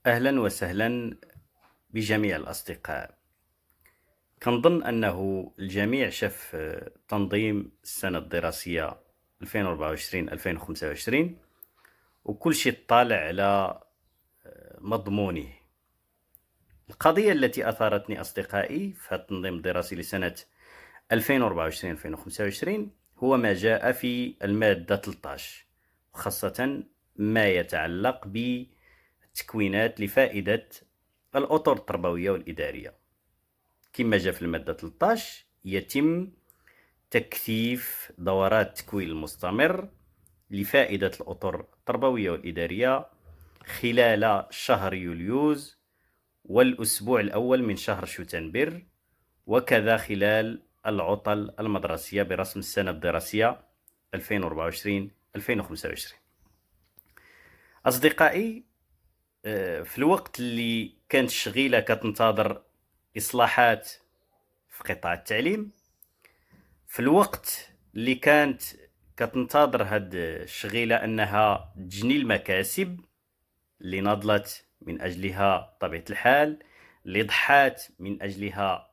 أهلا وسهلا بجميع الأصدقاء. كنظن أنه الجميع شاف تنظيم السنة الدراسية 2024-2025 وكل شيء طالع على مضمونه. القضية التي أثارتني أصدقائي في هذا التنظيم الدراسي لسنة 2024-2025 هو ما جاء في المادة 13، وخاصة ما يتعلق بالتكوينات لفائدة الأطر التربوية والإدارية. كما جاء في المادة 13 يتم تكثيف دورات التكوين المستمر لفائدة الأطر التربوية والإدارية خلال شهر يوليوز والأسبوع الأول من شهر شتنبر، وكذا خلال العطل المدرسية برسم السنة الدراسية 2024-2025. أصدقائي، في الوقت اللي كانت الشغيلة كتنتظر إصلاحات في قطاع التعليم، في الوقت اللي كانت كتنتظر هاد الشغيلة أنها تجني المكاسب اللي نضلت من أجلها طبيعة الحال، اللي ضحات من أجلها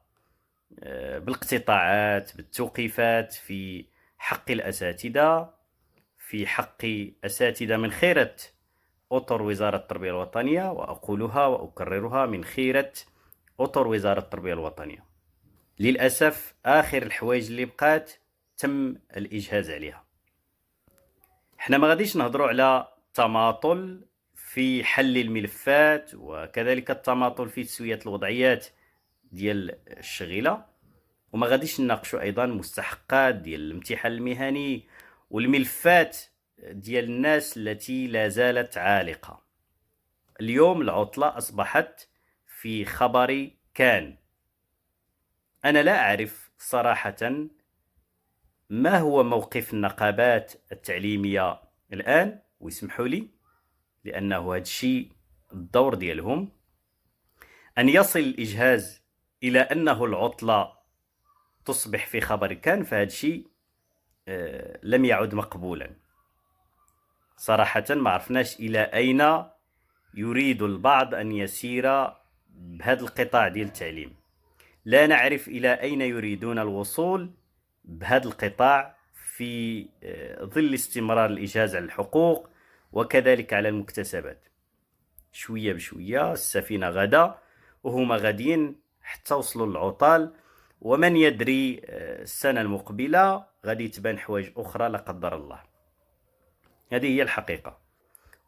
بالاقتطاعات بالتوقيفات في حق الأساتذة، في حق أساتذة من خيرة أطر وزارة التربية الوطنية، وأقولها وأكررها من خيرة أطر وزارة التربية الوطنية. للأسف آخر الحوايج اللي بقات تم الإجهاز عليها. احنا ما غاديش نهضروا على تماطل في حل الملفات وكذلك التماطل في تسوية الوضعيات ديال الشغيلة، وما غاديش نناقشوا أيضا مستحقات ديال الامتحان المهني والملفات ديال الناس التي لا زالت عالقة. اليوم العطلة أصبحت في خبر كان. أنا لا أعرف صراحة ما هو موقف النقابات التعليمية الآن، ويسمحوا لي لأنه هذا الشيء الدور ديالهم أن يصل الإجهاز إلى أنه العطلة تصبح في خبر كان، فهذا الشيء لم يعد مقبولا. صراحة ما عرفناش إلى أين يريد البعض أن يسير بهذا القطاع ديال التعليم. لا نعرف إلى أين يريدون الوصول بهذا القطاع في ظل استمرار الإجهاز على الحقوق وكذلك على المكتسبات. شوية بشوية السفينة غدا وهما غاديين حتى وصلوا للعطال، ومن يدري السنة المقبلة غادي تبان حوايج أخرى لا قدر الله. هذه هي الحقيقة.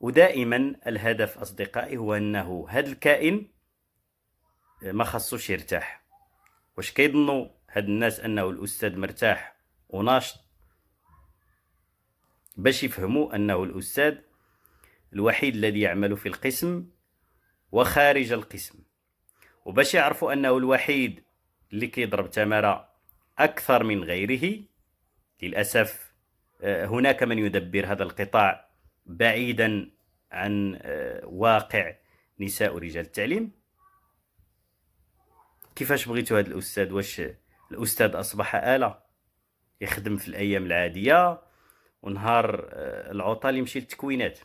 ودائما الهدف أصدقائي هو أنه هذا الكائن ما خصوش يرتاح. واش كيظنوا هاد الناس أنه الأستاذ مرتاح وناشط؟ باش يفهموا أنه الأستاذ الوحيد الذي يعمل في القسم وخارج القسم، وباش يعرفوا أنه الوحيد اللي كيضرب تمارة أكثر من غيره. للأسف هناك من يدبر هذا القطاع بعيدا عن واقع نساء ورجال التعليم. كيفاش بغيتوا هذا الأستاذ؟ واش الأستاذ أصبح آلة يخدم في الأيام العادية ونهار العطل يمشي للتكوينات؟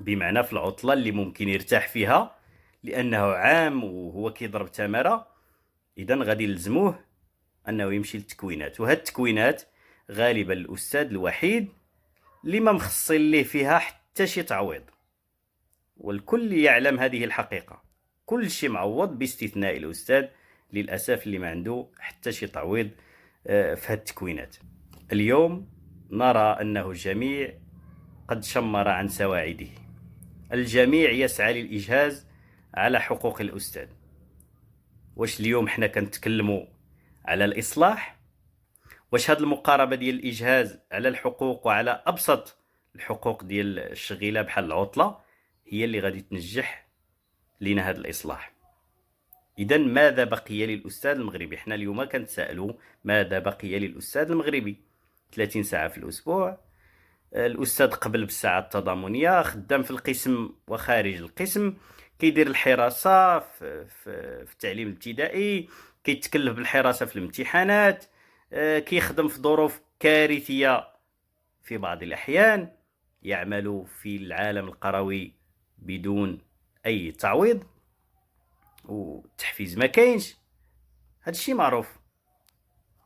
بمعنى في العطلة اللي ممكن يرتاح فيها لأنه عام وهو كيضرب تمارة، إذن غادي يلزموه أنه يمشي للتكوينات. وهاد التكوينات غالبا الأستاذ الوحيد اللي ما مخصصين ليه فيها حتى شي تعويض، والكل يعلم هذه الحقيقة. كل شيء معوض باستثناء الأستاذ للأسف اللي ما عنده حتى شي تعويض في هاد التكوينات. اليوم نرى أنه الجميع قد شمر عن سواعده. الجميع يسعى للإجهاز على حقوق الأستاذ. واش اليوم حنا كنتكلموا على الإصلاح؟ واش هاد المقاربة ديال الإجهاز على الحقوق وعلى أبسط الحقوق ديال الشغيلة بحال العطلة هي اللي غادي تنجح لنا هذا الإصلاح؟ إذن ماذا بقي للأستاذ المغربي؟ حنا اليوم كنتسائلوا ماذا بقي للأستاذ المغربي؟ 30 ساعة في الأسبوع، الأستاذ قبل بالساعة التضامنية خدام في القسم وخارج القسم، كيدير الحراسة في التعليم الابتدائي، كيتكلف بالحراسة في الامتحانات، كيخدم في ظروف كارثية في بعض الأحيان، يعمل في العالم القروي بدون أي تعويض والتحفيز ما كاينش. هذا الشيء معروف،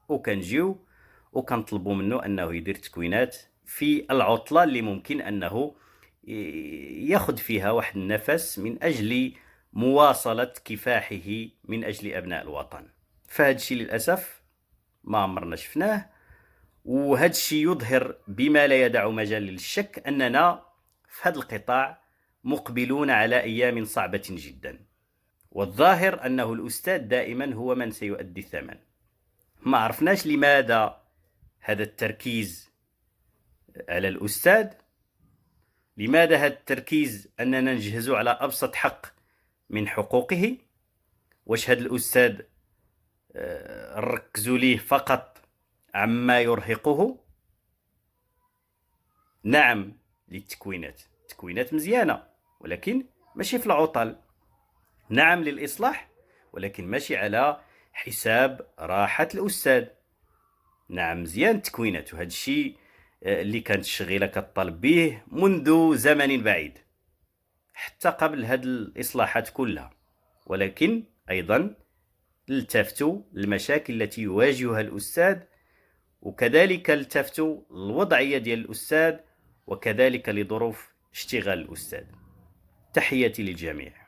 وكنجيو وكنطلبوا منه أنه يدير تكوينات في العطلة اللي ممكن أنه ياخذ فيها واحد النفس من أجل مواصلة كفاحه من أجل أبناء الوطن. فهذا الشيء للأسف ما عمرنا شفناه، وهذا الشيء يظهر بما لا يدع مجال للشك أننا في هذا القطاع مقبلون على أيام صعبة جدا، والظاهر أنه الأستاذ دائما هو من سيؤدي الثمن. ما عرفناش لماذا هذا التركيز على الأستاذ، لماذا هذا التركيز أننا نجهز على أبسط حق من حقوقه. واش هذا الأستاذ نركزوا ليه فقط عما يرهقه؟ نعم للتكوينات، التكوينات مزيانة ولكن ماشي في العطل. نعم للإصلاح ولكن ماشي على حساب راحة الأستاذ. نعم مزيان التكوينات، وهذا الشيء اللي كانت الشغيلة كطالب به منذ زمن بعيد حتى قبل هذه الإصلاحات كلها، ولكن أيضا التفتوا للمشاكل التي يواجهها الأستاذ، وكذلك التفتوا الوضعية ديال الأستاذ، وكذلك لظروف اشتغال الأستاذ. تحياتي للجميع.